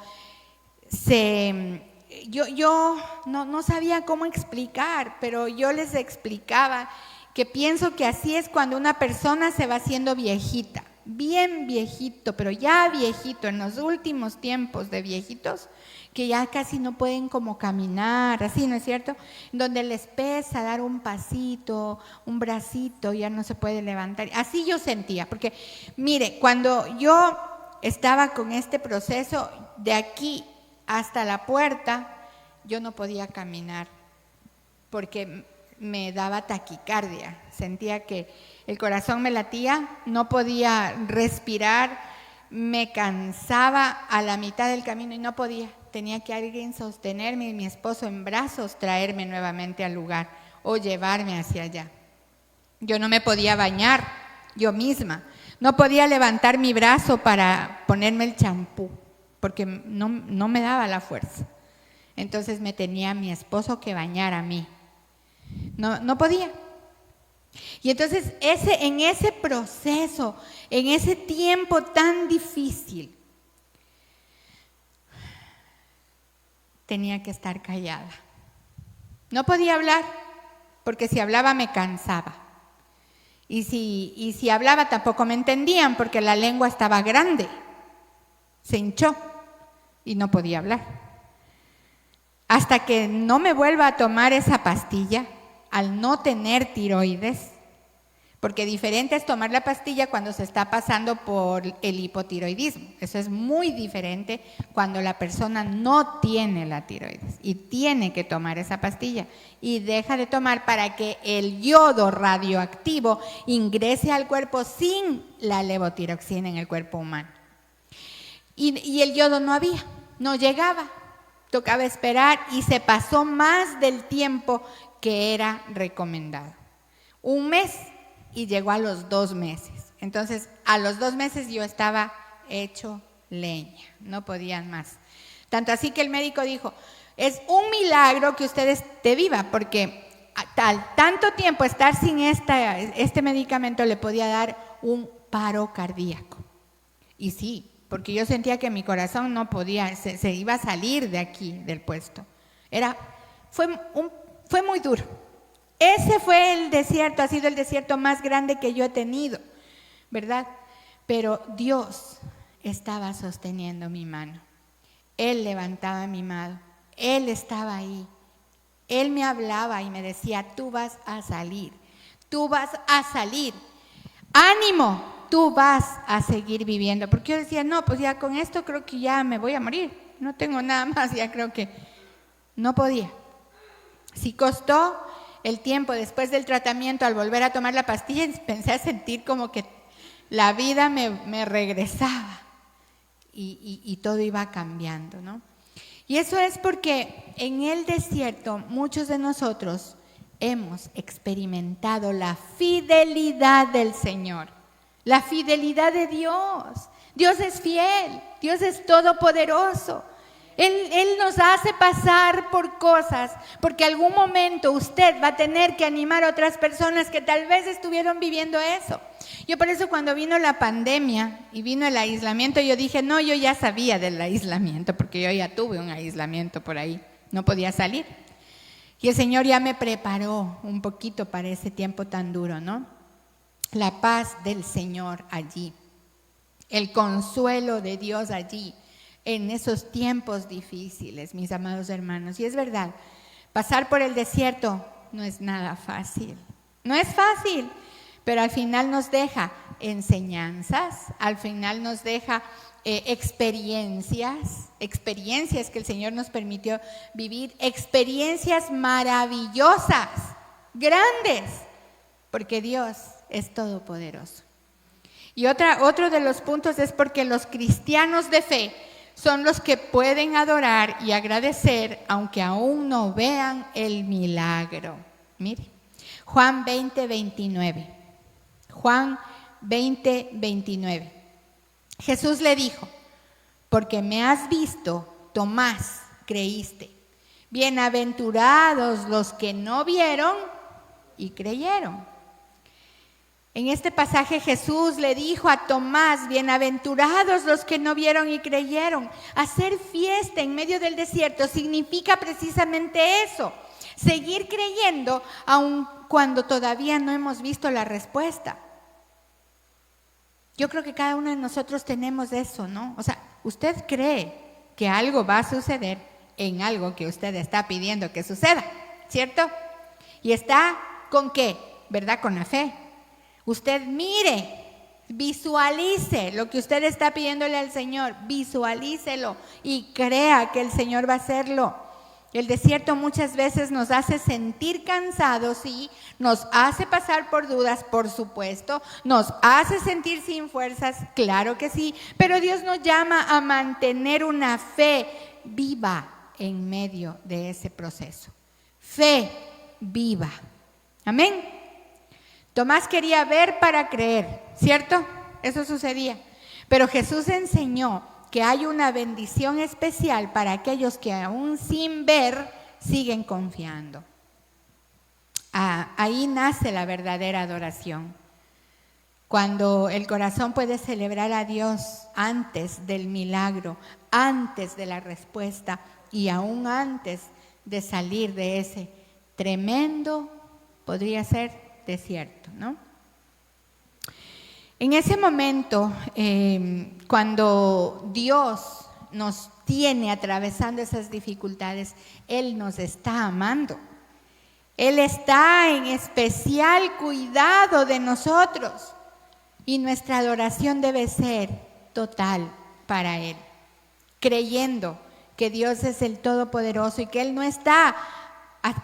S1: yo no sabía cómo explicar, pero yo les explicaba que pienso que así es cuando una persona se va haciendo viejita, bien viejito, pero ya viejito, en los últimos tiempos de viejitos, que ya casi no pueden como caminar, así, ¿no es cierto? Donde les pesa dar un pasito, un bracito, ya no se puede levantar. Así yo sentía, porque mire, cuando yo estaba con este proceso, de aquí hasta la puerta, yo no podía caminar, porque me daba taquicardia, sentía que el corazón me latía, no podía respirar, me cansaba a la mitad del camino y no podía. Tenía que alguien sostenerme y mi esposo en brazos traerme nuevamente al lugar o llevarme hacia allá. Yo no me podía bañar yo misma, no podía levantar mi brazo para ponerme el champú porque no me daba la fuerza. Entonces me tenía mi esposo que bañar a mí. No podía. Y entonces en ese proceso, en ese tiempo tan difícil, tenía que estar callada. No podía hablar, porque si hablaba me cansaba. Y si hablaba tampoco me entendían, porque la lengua estaba grande. Se hinchó y no podía hablar. Hasta que no me vuelva a tomar esa pastilla, al no tener tiroides, porque diferente es tomar la pastilla cuando se está pasando por el hipotiroidismo. Eso es muy diferente cuando la persona no tiene la tiroides y tiene que tomar esa pastilla y deja de tomar para que el yodo radioactivo ingrese al cuerpo sin la levotiroxina en el cuerpo humano. Y el yodo no había, no llegaba, tocaba esperar y se pasó más del tiempo que era recomendado. 1 mes y llegó a los 2 meses. Entonces, a los 2 meses yo estaba hecho leña, no podían más. Tanto así que el médico dijo, es un milagro que usted esté viva, porque tanto tiempo estar sin este medicamento le podía dar un paro cardíaco. Y sí, porque yo sentía que mi corazón no podía, se iba a salir de aquí, del puesto. Fue muy duro. Ese fue el desierto, ha sido el desierto más grande que yo he tenido, ¿verdad? Pero Dios estaba sosteniendo mi mano. Él levantaba mi mano. Él estaba ahí. Él me hablaba y me decía, tú vas a salir. Tú vas a salir. ¡Ánimo! Tú vas a seguir viviendo. Porque yo decía, no, pues ya con esto creo que ya me voy a morir. No tengo nada más, ya creo que no podía. Si costó el tiempo después del tratamiento, al volver a tomar la pastilla, pensé a sentir como que la vida me regresaba y todo iba cambiando, ¿no? Y eso es porque en el desierto muchos de nosotros hemos experimentado la fidelidad del Señor, la fidelidad de Dios. Dios es fiel, Dios es todopoderoso. Él nos hace pasar por cosas, porque algún momento usted va a tener que animar a otras personas que tal vez estuvieron viviendo eso. Yo por eso cuando vino la pandemia y vino el aislamiento, yo dije, no, yo ya sabía del aislamiento, porque yo ya tuve un aislamiento por ahí, no podía salir. Y el Señor ya me preparó un poquito para ese tiempo tan duro, ¿no? La paz del Señor allí, el consuelo de Dios allí, en esos tiempos difíciles, mis amados hermanos. Y es verdad, pasar por el desierto no es nada fácil. No es fácil, pero al final nos deja enseñanzas, al final nos deja experiencias que el Señor nos permitió vivir, experiencias maravillosas, grandes, porque Dios es todopoderoso. Y otro de los puntos es porque los cristianos de fe son los que pueden adorar y agradecer aunque aún no vean el milagro. Mire, Juan 20:29. Juan 20:29. Jesús le dijo, porque me has visto, Tomás, creíste. Bienaventurados los que no vieron y creyeron. En este pasaje Jesús le dijo a Tomás, bienaventurados los que no vieron y creyeron. Hacer fiesta en medio del desierto significa precisamente eso, seguir creyendo aun cuando todavía no hemos visto la respuesta. Yo creo que cada uno de nosotros tenemos eso, ¿no? O sea, usted cree que algo va a suceder en algo que usted está pidiendo que suceda, ¿cierto? Y está ¿con qué? ¿Verdad? Con la fe. Usted mire, visualice lo que usted está pidiéndole al Señor, visualícelo y crea que el Señor va a hacerlo. El desierto muchas veces nos hace sentir cansados, sí, nos hace pasar por dudas, por supuesto, nos hace sentir sin fuerzas, claro que sí, pero Dios nos llama a mantener una fe viva en medio de ese proceso. Fe viva. Amén. Tomás quería ver para creer, ¿cierto? Eso sucedía. Pero Jesús enseñó que hay una bendición especial para aquellos que aún sin ver siguen confiando. Ahí nace la verdadera adoración. Cuando el corazón puede celebrar a Dios antes del milagro, antes de la respuesta y aún antes de salir de ese tremendo, podría ser, desierto, ¿no? En ese momento, cuando Dios nos tiene atravesando esas dificultades, Él nos está amando. Él está en especial cuidado de nosotros y nuestra adoración debe ser total para Él, creyendo que Dios es el Todopoderoso y que Él no está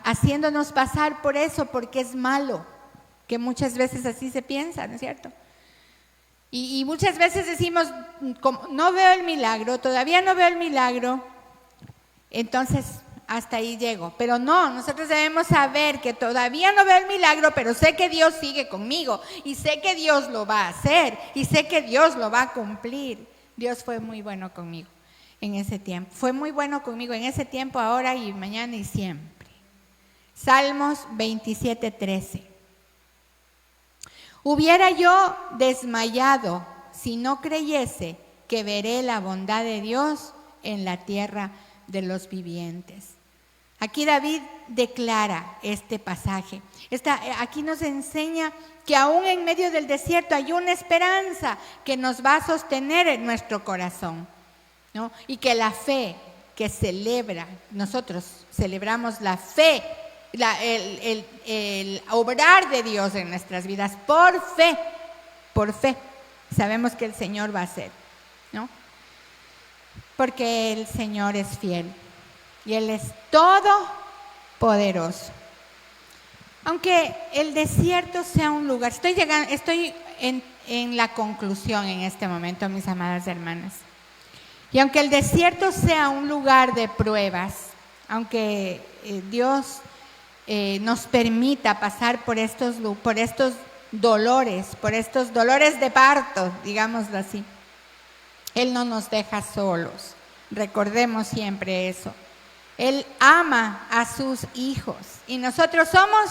S1: haciéndonos pasar por eso porque es malo, que muchas veces así se piensa, ¿no es cierto? Y muchas veces decimos, no veo el milagro, todavía no veo el milagro, entonces hasta ahí llego. Pero no, nosotros debemos saber que todavía no veo el milagro, pero sé que Dios sigue conmigo y sé que Dios lo va a hacer y sé que Dios lo va a cumplir. Dios fue muy bueno conmigo en ese tiempo. Fue muy bueno conmigo en ese tiempo, ahora y mañana y siempre. Salmos 27:13. Hubiera yo desmayado si no creyese que veré la bondad de Dios en la tierra de los vivientes. Aquí David declara este pasaje. Aquí nos enseña que aún en medio del desierto hay una esperanza que nos va a sostener en nuestro corazón, ¿no? Y que la fe que celebra, nosotros celebramos la fe, el obrar de Dios en nuestras vidas por fe. Sabemos que el Señor va a hacer, ¿no? Porque el Señor es fiel y Él es todopoderoso. Aunque el desierto sea un lugar, estoy en la conclusión en este momento, mis amadas hermanas. Y aunque el desierto sea un lugar de pruebas, aunque Dios nos permita pasar por estos dolores de parto, digámoslo así, Él no nos deja solos. Recordemos siempre eso. Él ama a sus hijos y nosotros somos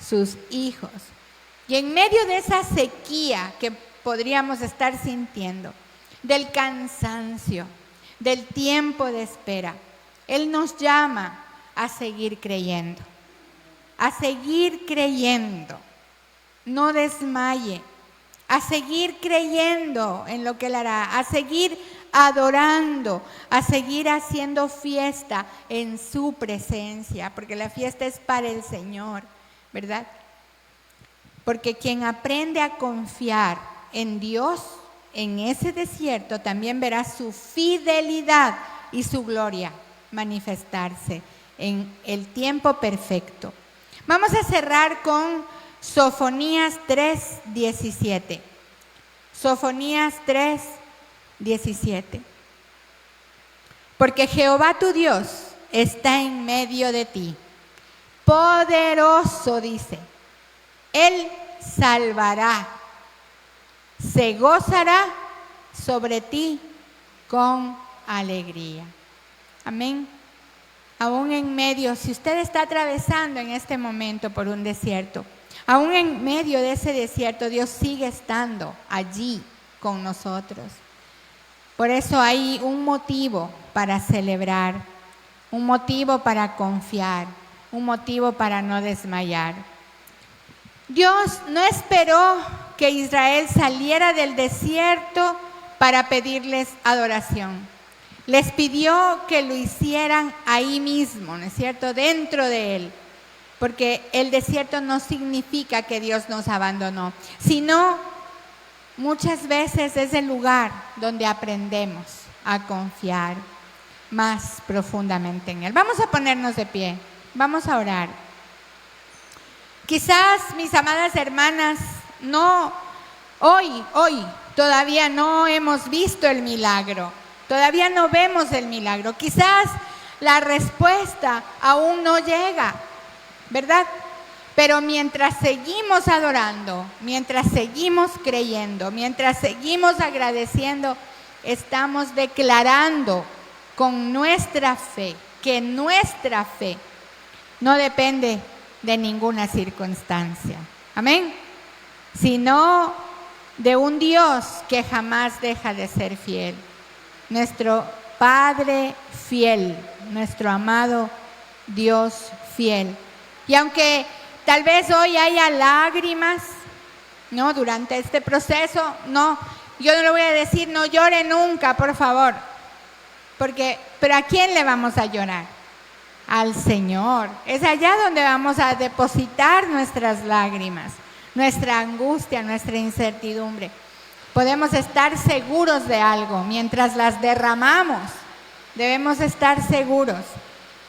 S1: sus hijos. Y en medio de esa sequía que podríamos estar sintiendo, del cansancio, del tiempo de espera, Él nos llama a seguir creyendo. A seguir creyendo. No desmaye. A seguir creyendo en lo que Él hará. A seguir adorando, a seguir haciendo fiesta en su presencia, porque la fiesta es para el Señor, ¿verdad? Porque quien aprende a confiar en Dios en ese desierto también verá su fidelidad y su gloria manifestarse en el tiempo perfecto. Vamos a cerrar con Sofonías 3:17. Sofonías 3:17. Porque Jehová tu Dios está en medio de ti, poderoso, dice. Él salvará, se gozará sobre ti con alegría. Amén. Aún en medio, si usted está atravesando en este momento por un desierto, aún en medio de ese desierto, Dios sigue estando allí con nosotros. Por eso hay un motivo para celebrar, un motivo para confiar, un motivo para no desmayar. Dios no esperó que Israel saliera del desierto para pedirles adoración. Les pidió que lo hicieran ahí mismo, ¿no es cierto?, dentro de Él. Porque el desierto no significa que Dios nos abandonó, sino muchas veces es el lugar donde aprendemos a confiar más profundamente en Él. Vamos a ponernos de pie, vamos a orar. Quizás, mis amadas hermanas, hoy todavía no hemos visto el milagro, todavía no vemos el milagro. Quizás la respuesta aún no llega, ¿verdad? Pero mientras seguimos adorando, mientras seguimos creyendo, mientras seguimos agradeciendo, estamos declarando con nuestra fe que nuestra fe no depende de ninguna circunstancia. Amén. Sino de un Dios que jamás deja de ser fiel. Nuestro Padre fiel, nuestro amado Dios fiel. Y aunque tal vez hoy haya lágrimas, ¿no?, durante este proceso, yo no le voy a decir no llore nunca, por favor. Pero ¿a quién le vamos a llorar? al Señor. Es allá donde vamos a depositar nuestras lágrimas, nuestra angustia, nuestra incertidumbre. Podemos estar seguros de algo mientras las derramamos. Debemos estar seguros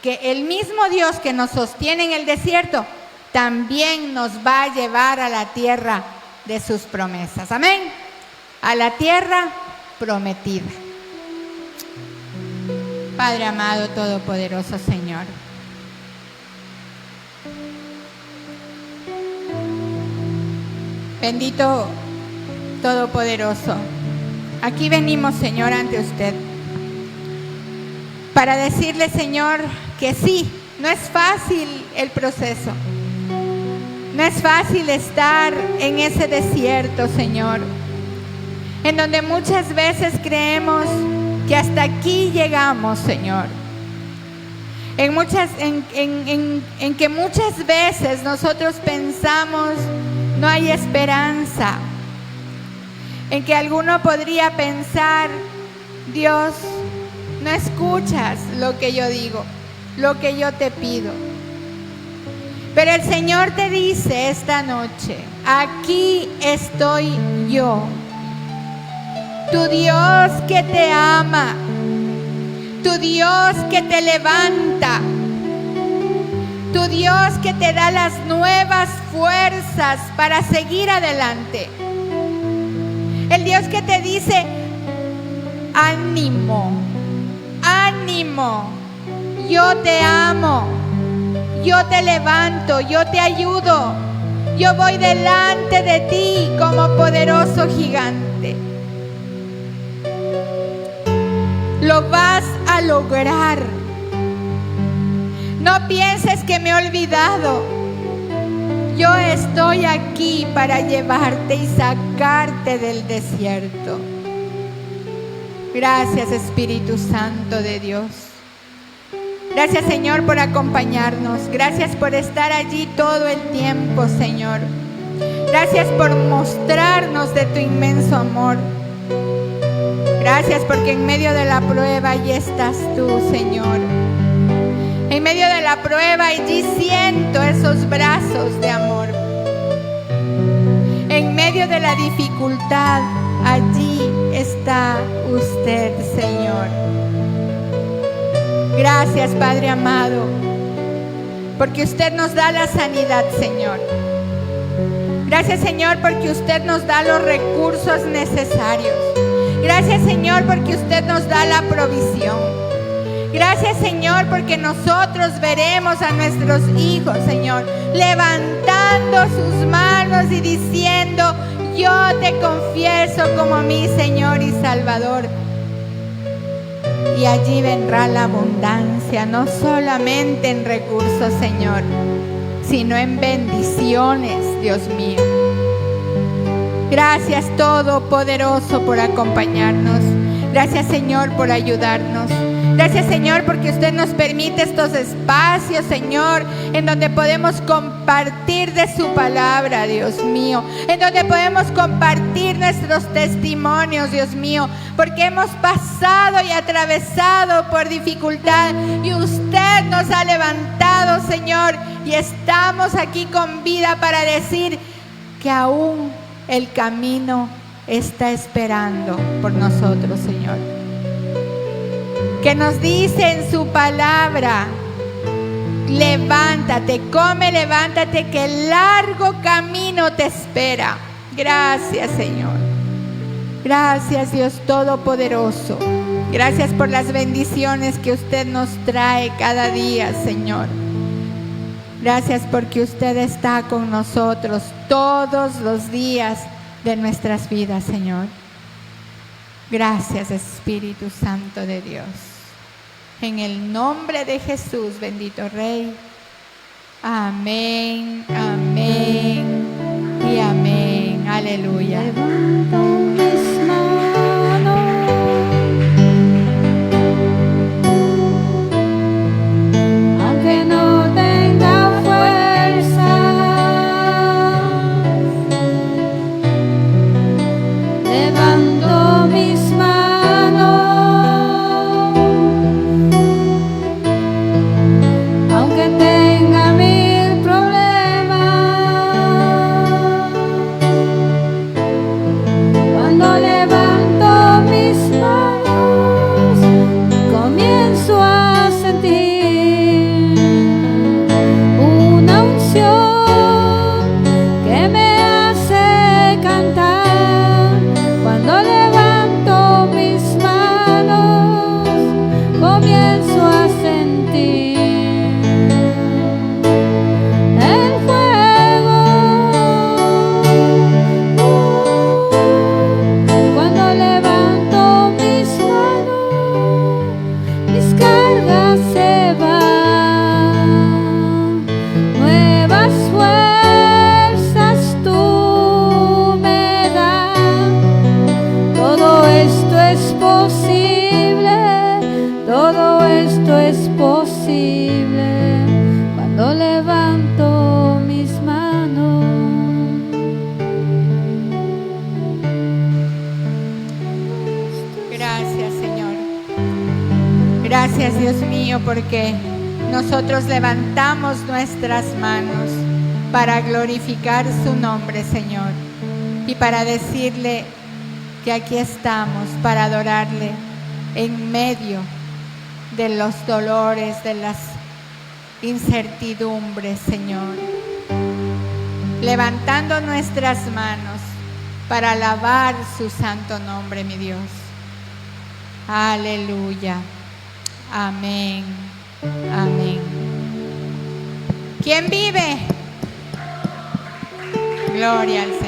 S1: que el mismo Dios que nos sostiene en el desierto también nos va a llevar a la tierra de sus promesas. Amén. A la tierra prometida. Padre amado, todopoderoso Señor. Bendito todopoderoso. Aquí venimos, Señor, ante usted para decirle, Señor, que sí, no es fácil el proceso. No es fácil estar en ese desierto, Señor, en donde muchas veces creemos que hasta aquí llegamos, Señor. En que muchas veces nosotros pensamos no hay esperanza. En que alguno podría pensar, Dios, no escuchas lo que yo digo, lo que yo te pido. Pero el Señor te dice esta noche, aquí estoy yo, tu Dios que te ama, tu Dios que te levanta, tu Dios que te da las nuevas fuerzas para seguir adelante. El Dios que te dice, ánimo, ánimo, yo te amo, yo te levanto, yo te ayudo, yo voy delante de ti como poderoso gigante. Lo vas a lograr. No pienses que me he olvidado. Yo estoy aquí para llevarte y sacarte del desierto. Gracias, Espíritu Santo de Dios. Gracias, Señor, por acompañarnos. Gracias por estar allí todo el tiempo, Señor. Gracias por mostrarnos de tu inmenso amor. Gracias porque en medio de la prueba allí estás tú, Señor. En medio de la prueba allí siento esos brazos de amor. En medio de la dificultad allí está usted, Señor. Gracias, Padre amado, porque usted nos da la sanidad, Señor. Gracias, Señor, porque usted nos da los recursos necesarios. Gracias, Señor, porque usted nos da la provisión. Gracias, Señor, porque nosotros veremos a nuestros hijos, Señor, levantando sus manos y diciendo, yo te confieso como mi Señor y Salvador. Y allí vendrá la abundancia, no solamente en recursos, Señor, sino en bendiciones, Dios mío. Gracias, Todopoderoso, por acompañarnos. Gracias, Señor, por ayudarnos. Gracias, Señor, porque usted nos permite estos espacios, Señor, en donde podemos compartir de su palabra, Dios mío, en donde podemos compartir nuestros testimonios, Dios mío, porque hemos pasado y atravesado por dificultad y usted nos ha levantado, Señor, y estamos aquí con vida para decir que aún el camino está esperando por nosotros, Señor. Que nos dice en su palabra, levántate, come, levántate, que el largo camino te espera. Gracias, Señor. Gracias, Dios Todopoderoso. Gracias por las bendiciones que usted nos trae cada día, Señor. Gracias porque usted está con nosotros todos los días de nuestras vidas, Señor. Gracias, Espíritu Santo de Dios. En el nombre de Jesús, bendito Rey. Amén, amén y amén. Aleluya.
S2: Levanto mis manos, aunque no tenga fuerza. Levanto mis manos, invencible cuando levanto mis manos.
S1: Gracias, Señor. Gracias, Dios mío, porque nosotros levantamos nuestras manos para glorificar su nombre, Señor, y para decirle que aquí estamos para adorarle en medio de los dolores, de las incertidumbres, Señor. Levantando nuestras manos para alabar su santo nombre, mi Dios. Aleluya. Amén. Amén. ¿Quién vive? Gloria al Señor.